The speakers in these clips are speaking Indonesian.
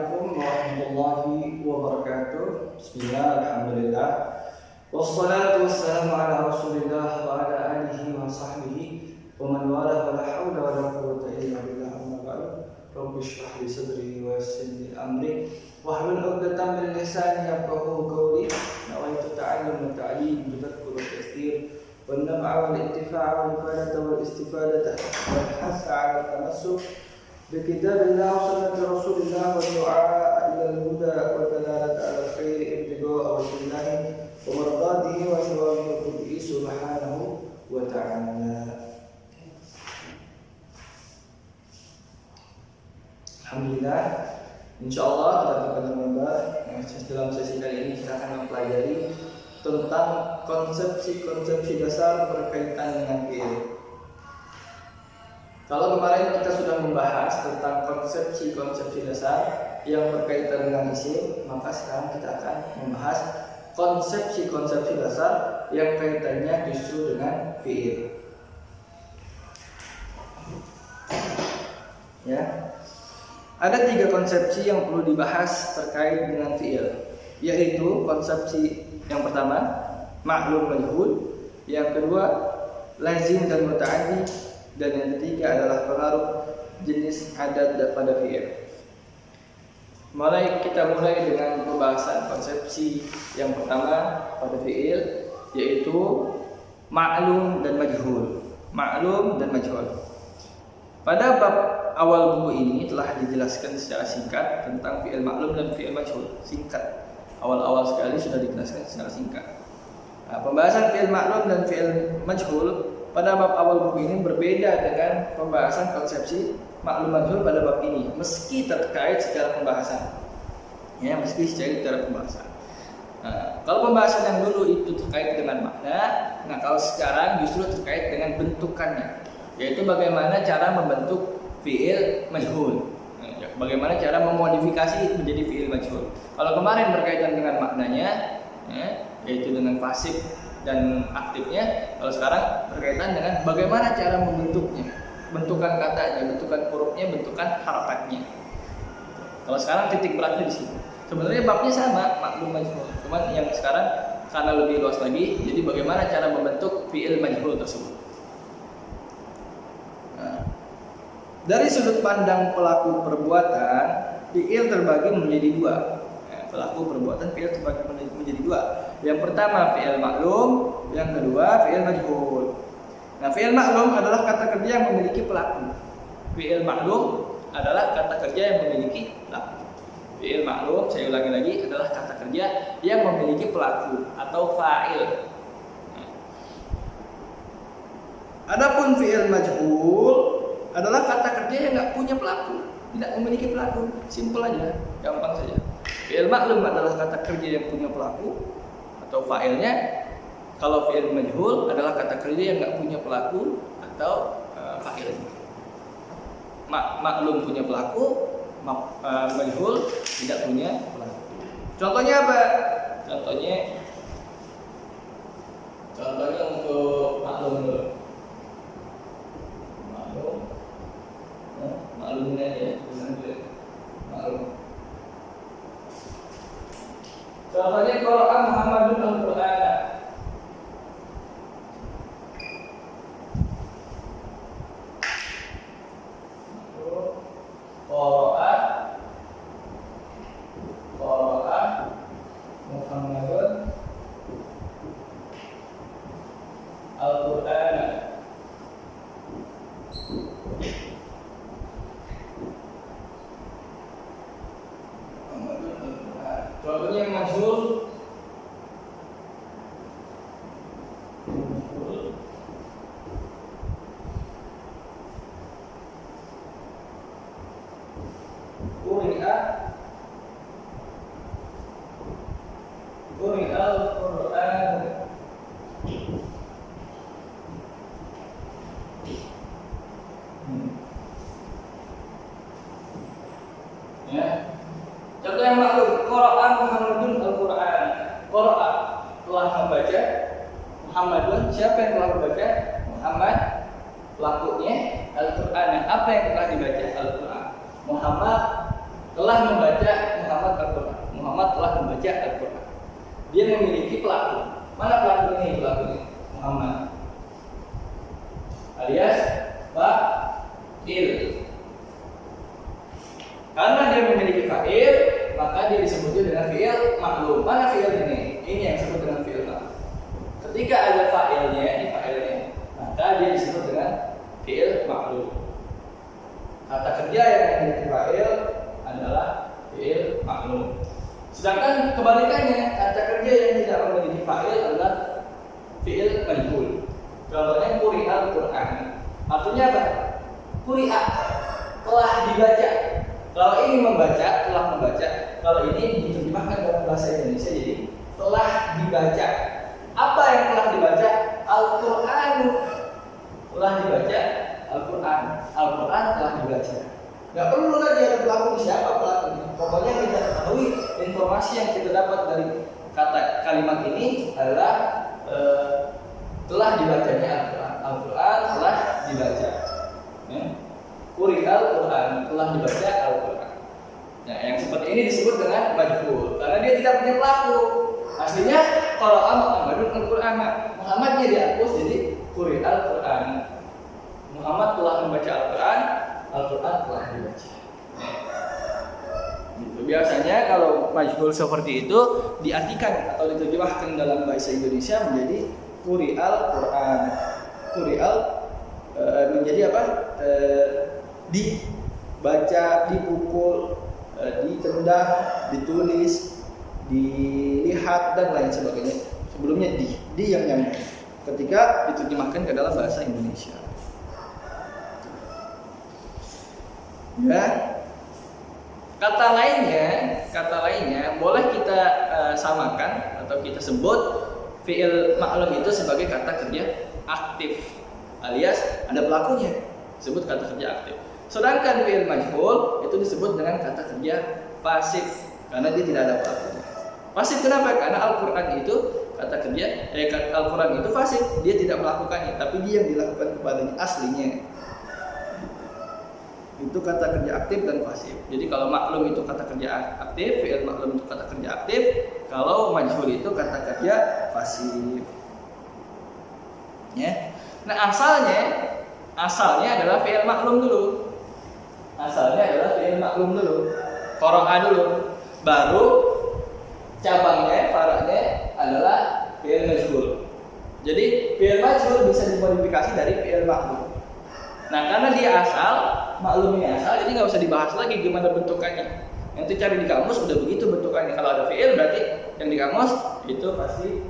Assalamualaikum warahmatullahi wabarakatuh. Bismillah, alhamdulillah. Wassalatu wassalamu ala rasulillah wa ala alihi wa sahbihi wa man wala wa la hawla wa la quwwata illa billah. Amma ba'du. Rabbi shrah li sadri wa yassir li amri wahlul 'uqdatam min lisani yafqahu qawli. Nawaitu ta'allum wa ta'lim bi tadhkur wa tasdir wan naf'a wal intifa' wal ifadata wal istifadata wal hasa 'ala tamassuk بكتاب الله وسنة رسول الله والدعاء إلى الهدى والدلالة على الخير ابتغاء وجه الله ومرضاته وثواب قدره سبحانه وتعالى. Alhamdulillah, insyaallah kita akan membahas dalam sesi kali ini kita akan mempelajari tentang konsepsi-konsepsi dasar berkaitan dengan fi'il. Kalau kemarin kita sudah membahas tentang konsepsi-konsepsi dasar yang berkaitan dengan isim, maka sekarang kita akan membahas konsepsi-konsepsi dasar yang kaitannya justru dengan fi'il. Ya. Ada 3 konsepsi yang perlu dibahas terkait dengan fi'il, yaitu konsepsi yang pertama, ma'lum majhul, yang kedua, lazim dan muta'addi, dan yang ketiga adalah pengaruh jenis adat pada fi'il. Kita mulai dengan pembahasan konsepsi yang pertama pada fi'il, yaitu ma'lum dan majhul. Ma'lum dan majhul. Pada bab awal buku ini telah dijelaskan secara singkat tentang fi'il ma'lum dan fi'il majhul. Singkat. Awal-awal sekali sudah dijelaskan secara singkat. Nah, pembahasan fi'il ma'lum dan fi'il majhul pada bab awal buku ini berbeda dengan pembahasan konsepsi maklum majhul pada bab ini, meski terkait secara pembahasan. Ya, meski secara pembahasan. Nah, kalau pembahasan yang dulu itu terkait dengan makna, nah kalau sekarang justru terkait dengan bentukannya, yaitu bagaimana cara membentuk fi'il majhul. Nah, bagaimana cara memodifikasi menjadi fi'il majhul. Kalau kemarin berkaitan dengan maknanya, ya, yaitu dengan pasif dan aktifnya, kalau sekarang berkaitan dengan bagaimana cara membentuknya, bentukan katanya, bentukan hurufnya, bentukan harokatnya. Kalau sekarang titik beratnya di sini. Sebenarnya babnya sama, maklum majhul, cuman yang sekarang karena lebih luas lagi, jadi bagaimana cara membentuk fi'il majhul tersebut. Nah, dari sudut pandang pelaku perbuatan, fi'il terbagi menjadi 2. Pelaku perbuatan fi'il terbagi menjadi 2. Yang pertama fi'il maklum, yang kedua fi'il majhul. Nah, fi'il maklum adalah kata kerja yang memiliki pelaku. Fi'il maklum adalah kata kerja yang memiliki pelaku. Fi'il maklum, saya ulangi lagi, adalah kata kerja yang memiliki pelaku atau fa'il. Adapun fi'il majhul adalah kata kerja yang nggak punya pelaku, tidak memiliki pelaku. Simpel aja, gampang saja. Fi'il maklum adalah kata kerja yang punya pelaku atau fa'ilnya. Kalau fi'il majhul adalah kata kerja yang nggak punya pelaku atau fa'ilnya. Maklum punya pelaku, majhul tidak punya pelaku. Contohnya apa? Contohnya untuk maklum dulu. Maklumnya ya, maklum. Contohnya Qara'a Muhammadun al-Qur'ana. Qara'a Muhammadun al-Qur'ana. Contohnya yang masyhur Quri'al Qur'an. Ya. Contoh yang maklum, Qara'a Muhammadun al-Qur'an. Qara'a telah membaca, Muhammadun siapa yang telah membaca? Muhammad, pelakunya Al-Qur'an. Apa yang telah dibaca? Al-Qur'an. Muhammad telah membaca Muhammad Al-Quran. Muhammad telah membaca Al-Quran. Dia memiliki pelaku. Mana pelaku ini? Pelaku ini Muhammad alias fa'il. Karena dia memiliki fa'il, maka dia disebutnya dengan fi'il maklum. Mana fi'il ini? Ini yang disebut dengan fi'il maklum. Ketika ada fa'ilnya, ini fa'ilnya, maka dia disebut dengan fi'il maklum. Kata kerja yang memiliki fa'il adalah fi'il maklum. Sedangkan kebalikannya, kata kerja yang tidak memiliki fa'il adalah fi'il majhul. Contohnya quri'al Qur'an. Artinya apa? Quri'a, telah dibaca. Kalau ini membaca, telah membaca. Kalau ini diterjemahkan dalam bahasa Indonesia jadi telah dibaca. Apa yang telah dibaca? Al-Qur'an. Telah dibaca Al-Quran. Al-Quran telah dibaca. Gak perlu lagi ada pelaku, siapa pelakunya. Pokoknya kita ketahui informasi yang kita dapat dari kata kalimat ini adalah telah dibacanya Al-Quran. Al-Quran telah dibaca. Quri'al Quran, telah dibaca Al-Quran. Nah, yang seperti ini disebut dengan majhul karena dia tidak punya pelaku. Aslinya kalau Muhammadun Al-Quran, Muhammadnya dihapus jadi Quri'al Quran. Muhammad telah membaca Al-Quran, Al-Quran telah dibaca. Gitu. Biasanya kalau majhul seperti itu diartikan atau diterjemahkan dalam bahasa Indonesia menjadi Quri'al Quran. Quri'al menjadi apa? Dibaca, dipukul, ditendang, ditulis, dilihat dan lain sebagainya. Sebelumnya di yang nyambung ketika diterjemahkan ke dalam bahasa Indonesia. Ya. Kata lainnya boleh kita samakan atau kita sebut fi'il maklum itu sebagai kata kerja aktif, alias ada pelakunya, disebut kata kerja aktif. Sedangkan fi'il majhul itu disebut dengan kata kerja pasif karena dia tidak ada pelakunya. Pasif kenapa? Karena Al-Quran itu kata kerja Al-Quran itu pasif, dia tidak melakukannya, tapi dia yang dilakukan kepadanya aslinya. Itu kata kerja aktif dan pasif. Jadi kalau maklum itu kata kerja aktif, fi'il maklum itu kata kerja aktif, kalau majhul itu kata kerja pasif. Ya. Nah, asalnya adalah fi'il maklum dulu. Qara'a dulu. Baru cabangnya, fara'nya adalah fi'il majhul. Jadi fi'il majhul bisa dimodifikasi dari fi'il maklum. Nah, karena dia asal, maklum ini asal, jadi nggak usah dibahas lagi gimana bentukannya. Nanti cari di kamus udah begitu bentukannya. Kalau ada fi'il berarti yang di kamus itu pasti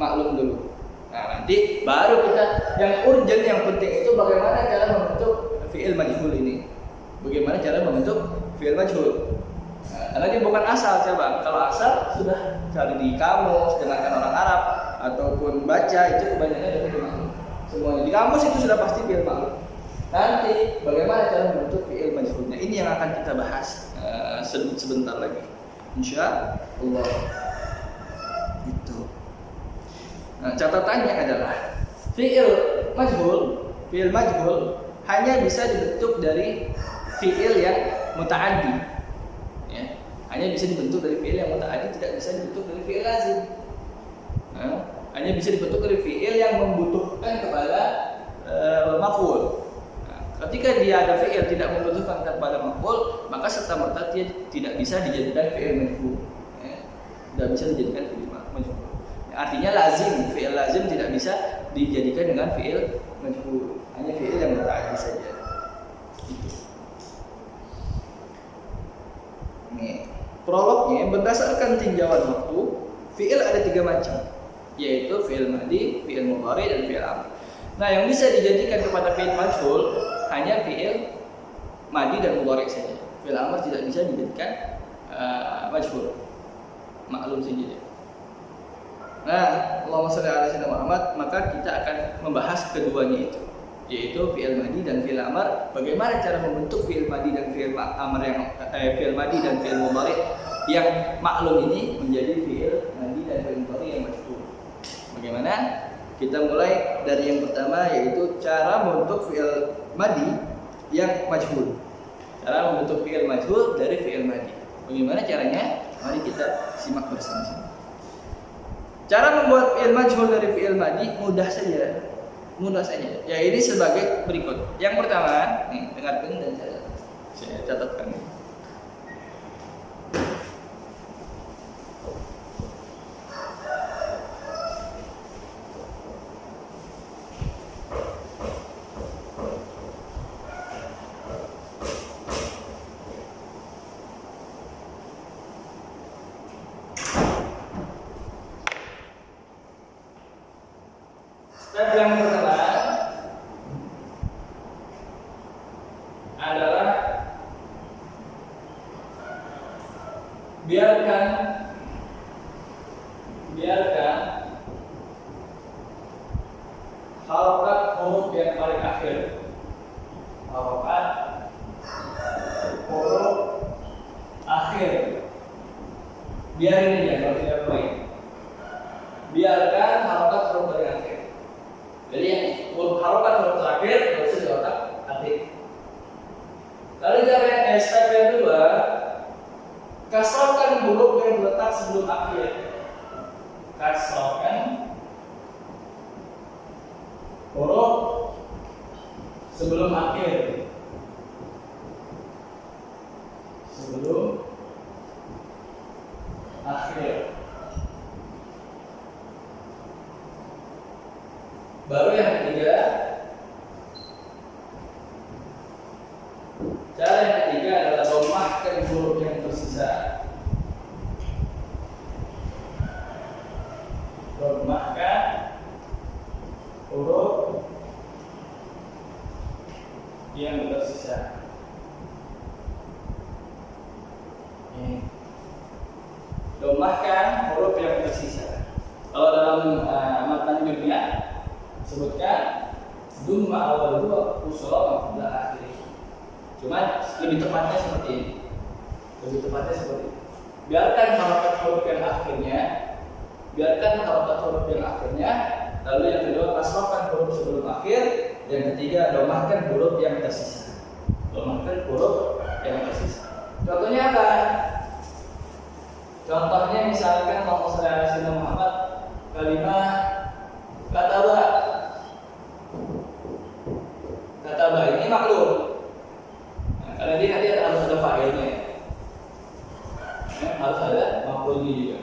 maklum dulu. Nah, nanti baru kita yang urgent, yang penting itu bagaimana cara membentuk fi'il majhul ini. Bagaimana cara membentuk fi'il majhul. Nah, karena dia bukan asal, coba. Kalau asal sudah cari di kamus, dengarkan orang Arab ataupun baca itu kebanyakan dari fi'il maklum. Semuanya di kamus itu sudah pasti fi'il maklum. Nanti bagaimana cara membentuk fi'il majhulnya, ini yang akan kita bahas sebentar lagi, insya Allah. Itu. Nah, catatannya adalah fi'il majhul hanya bisa dibentuk dari fi'il yang muta'addi. Ya, hanya bisa dibentuk dari fi'il yang muta'addi, tidak bisa dibentuk dari fi'il lazim. Nah, hanya bisa dibentuk dari fi'il yang membutuhkan kepada maf'ul. Ketika dia ada fi'il tidak membutuhkan kepada maf'ul, maka serta merta dia tidak bisa dijadikan fi'il majhul. Ya, tidak bisa dijadikan fi'il majhul. Ya, artinya fi'il lazim tidak bisa dijadikan dengan fi'il majhul. Hanya fi'il yang muta'addi saja. Itu. Ini prolognya berdasarkan tinjauan waktu, fi'il ada 3 macam, yaitu fi'il madhi, fi'il mudhari, dan fi'il amr. Nah, yang bisa dijadikan kepada fi'il majhul hanya fi'il madhi dan mudhari saja. Fi'il amr tidak bisa dijadikan majhul, maklum saja. Nah, Allahumma shalli ala sayyidina Muhammad, maka kita akan membahas keduanya itu, yaitu fi'il madhi dan fi'il amr. Bagaimana cara membentuk fi'il madhi dan fi'il amr fi'il madhi dan fi'il mudhari yang maklum ini menjadi fi'il madhi dan fi'il mudhari yang majhul. Bagaimana? Kita mulai dari yang pertama, yaitu cara membentuk fi'il madhi yang majhul. Cara membentuk fi'il majhul dari fi'il madhi. Bagaimana caranya? Mari kita simak bersama-sama. Cara membuat fi'il majhul dari fi'il madhi mudah saja. Mudah saja. Ya ini sebagai berikut. Yang pertama, nih dengarkan dan saya catatkan. Step yang pertama adalah biarkan harokat huruf yang paling akhir, harokat huruf akhir, biarin aja kalau tidak baik. Biarkan harokat huruf paling akhir. Jadi yang harokat huruf terakhir harus di otak atik. Lalu cara step yang kedua, kasrohkan huruf yang terletak sebelum akhir. Kasrohkan huruf sebelum akhir. Sebelum akhir. Baru yang ketiga, cara yang ketiga adalah dhammahkan huruf yang tersisa. Dhammahkan huruf yang tersisa. Dhammahkan huruf yang tersisa. Kalau dalam matan dunia sebutkan dumma awal dua usul pada akhir. Cuma lebih tepatnya seperti ini. Biarkan harokat huruf yang akhirnya, lalu yang kedua kasrohkan huruf sebelum akhir, yang ketiga dhammahkan huruf yang tersisa. Contohnya apa? Contohnya misalkan Muhammad kalimat kataba ini maklum. Nah, karena dia nanti harus ada fa'ilnya. Harus ada maf'ulnya juga.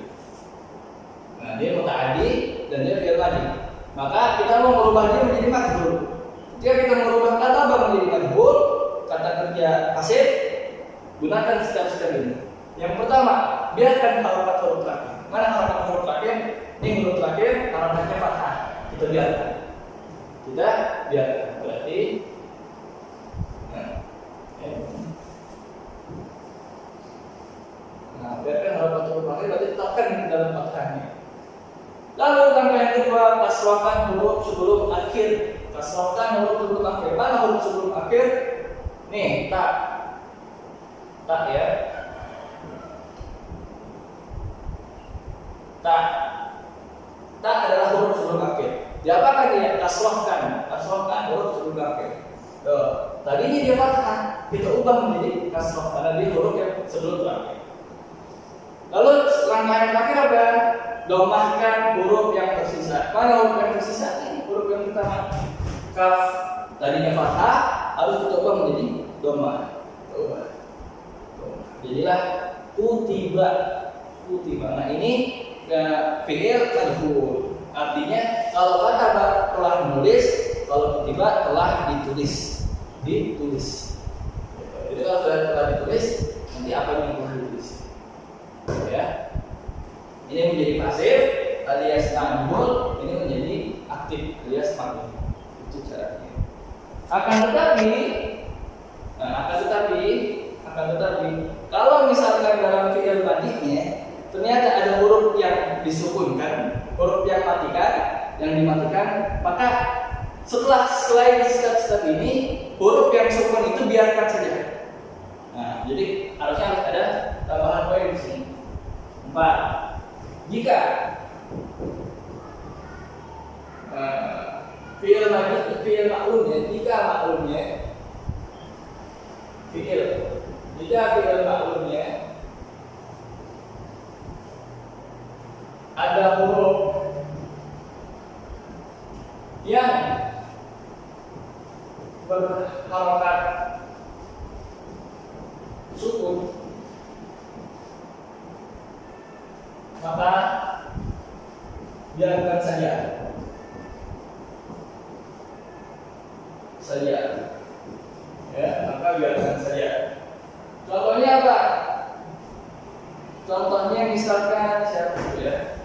Nah, dia muta'addi dan dia fi'il madhi. Maka kita mau merubah dia menjadi majhul. Jika kita merubah kataba menjadi majhul, kata kerja pasif, gunakan step-step ini. Yang pertama, biarkan harokat huruf terakhir. Mana harokat huruf terakhir? Ini huruf terakhir, harokatnya fathah. Kita biarkan. Berarti biarkan harokat huruf terakhir, berarti tetapkan di dalam fathahnya. Lalu langkah yang kedua, kasrohkan huruf sebelum akhir. Mana huruf sebelum akhir? Nih, tak ya. Tak adalah huruf sebelum akhir. Diapakan dia? Kasrohkan huruf sebelum akhir. Tadinya dia fathah, kita ubah menjadi kasroh karena dia huruf yang sebelum terakhir. Lalu langkah yang terakhir apa? Dhammahkan huruf yang tersisa. Mana huruf yang tersisa? Ini huruf yang pertama. Kaf tadinya fathah, harus kita ubah menjadi dhammah. Jadilah kutiba. Nah ini fi'il majhul. Artinya kalau kataba telah menulis, kalau kutiba telah ditulis. Jadi kalau sudah telah ditulis, nanti apa yang perlu ditulis? Ya. Ini menjadi pasif alias majhul, ini menjadi aktif alias maf'ul. Itu caranya. Akan tetapi kalau misalkan dalam fi'il madhinya ternyata ada huruf yang disukunkan, huruf yang dimatikan, maka selain step-step ini, huruf yang sukun itu biarkan saja. Nah, jadi harusnya harus ada tambahan poin di sini. 4. Jika fi'il maklumnya, jika fi'il maklumnya maka biarkan saja. Ya, maka biarkan saja. Contohnya apa? Contohnya misalkan siapa ya?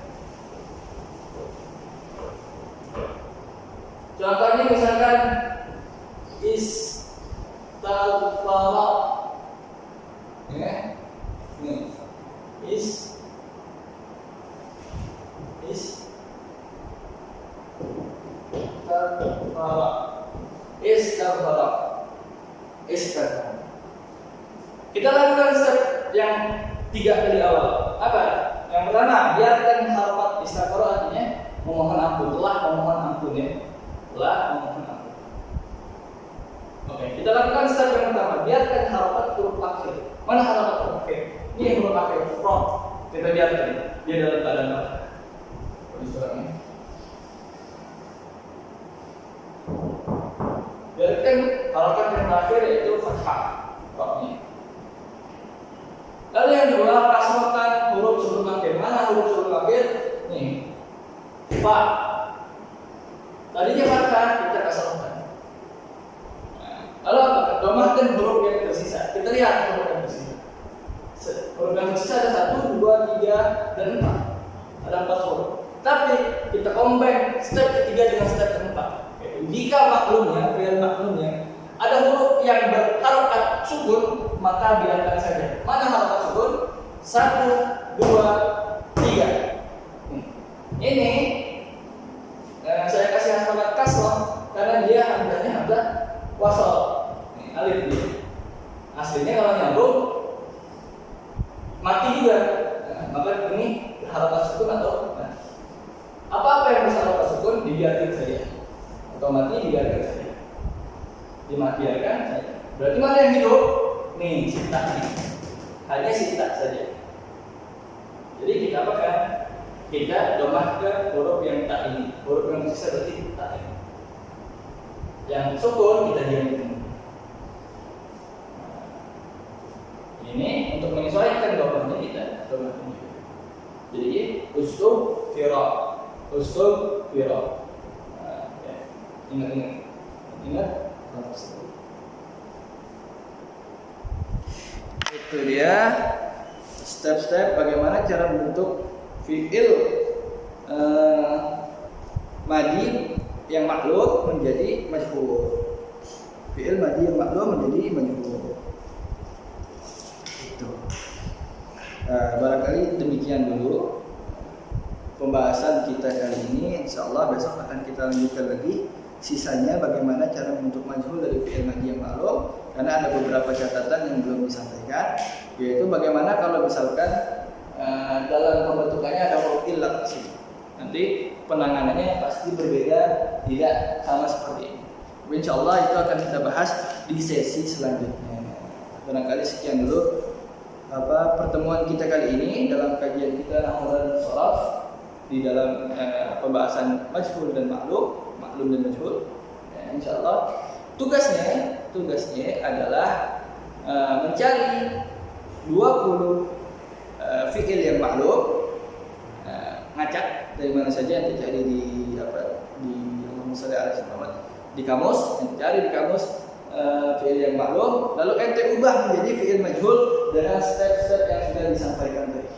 Contohnya misalkan istaghfara. Ya. Nih. Istighfar. Kita lakukan step yang 3 kali awal. Apa? Yang pertama, biarkan harakat istighfar artinya memohon ampun, telah memohon ampun ya. Telah memohon ampun. Oke, kita lakukan step yang pertama, biarkan harakat huruf akhir. Mana harakat huruf akhir? Ini huruf akhir from. Kita biarkan dia dalam keadaan apa? Suratnya. Biarkan harakat yang terakhir yaitu fathah roknya. Lalu yang kedua, kasrohkan huruf sebelum akhir. Mana huruf sebelum akhir? Nih, fa. Tadinya fathah, kita kasrohkan. Lalu apa? Domahkan huruf yang tersisa. Kita lihat huruf yang tersisa. Huruf yang tersisa ada 1, 2, 3, dan 4. Ada 4 huruf. Tapi kita combine step ketiga dengan step keempat. Jika maklumnya, fi'il maklumnya ada huruf yang berharokat sukun, maka biarkan saja. Mana harokat sukun? 1, 2, 3. Ini saya kasih harokat kasroh karena dia hamzahnya hamzah wasal. Alif dia. Aslinya kalau nyambung mati juga. Maka ini harokat sukun atau apa yang bisa harokat sukun dibiarkan saja. Atau mati dibiarkan saja. Dibiarkan saja. Berarti mana yang hidup? Nih, sita nih. Hanya sita saja. Jadi kita apakan? Kita domah ke huruf yang tak ini. Huruf yang tersisa berarti tak ini. Yang sukun kita diamkan. Ini untuk menyesuaikan domahnya kita domahkan juga. Jadi ustub fira. Ingat itu dia step-step bagaimana cara membentuk fi'il madi yang maklum menjadi majhul. Fi'il madi yang maklum menjadi majhul. Itu. Barangkali demikian dulu pembahasan kita kali ini. Insyaallah besok akan kita lanjutkan lagi sisanya bagaimana cara membentuk majhul dari fi'il madi yang maklum, karena ada beberapa catatan yang belum disampaikan, yaitu bagaimana kalau misalkan dalam pembentukannya ada huruf illat di sini. Nanti penanganannya pasti berbeda, tidak sama seperti ini. Insyaallah itu akan kita bahas di sesi selanjutnya. Barangkali sekian dulu pertemuan kita kali ini dalam kajian kita nahwu dan sharaf di dalam pembahasan majhul dan maklum dan majhul. Insyaallah tugasnya adalah mencari 20 fi'il yang maklum, ngacak dari mana saja yang dicari di Allahumma shalli ala Muhammad di kamus, cari di kamus fi'il yang maklum, lalu ente ubah menjadi fi'il majhul dengan step-step yang sudah disampaikan tadi.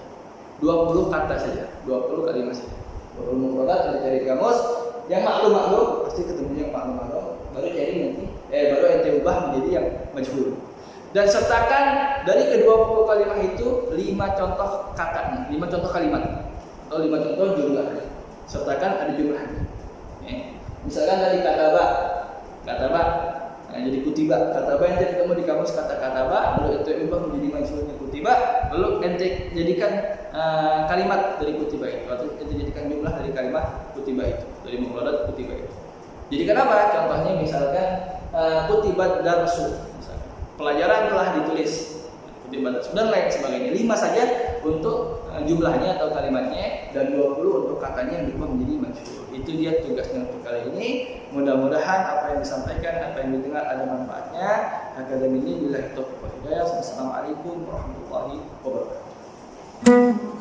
20 kata saja, 20 kalimat saja. 20 mufradat yang dicari di kamus, yang maklum pasti ketemu yang maklum, baru cari nanti baru ente ubah menjadi yang majhul. Dan sertakan dari ke-20 kalimat itu 5 contoh katanya, 5 contoh kalimat atau 5 contoh jumlah. Sertakan ada jumlahnya. Misalkan dari kataba, jadi kutiba. Kataba yang ketemu di kamus kata kataba, lalu ente ubah menjadi majhulnya kutiba, lalu ente jadikan kalimat dari kutiba itu, atau ente jadikan jumlah dari kalimat kutiba itu, dari mufradat kutiba itu. Jadi kenapa? Contohnya misalkan kutibat darsu. Pelajaran telah ditulis, dan lain sebagainya. 5 saja untuk jumlahnya atau kalimatnya, dan 20 untuk katanya yang berubah menjadi majhul. Itu dia tugasnya untuk kali ini. Mudah-mudahan apa yang disampaikan, apa yang didengar ada manfaatnya. Hakadha minni billahi taufiq wal hidayah. Wassalamualaikum warahmatullahi wabarakatuh.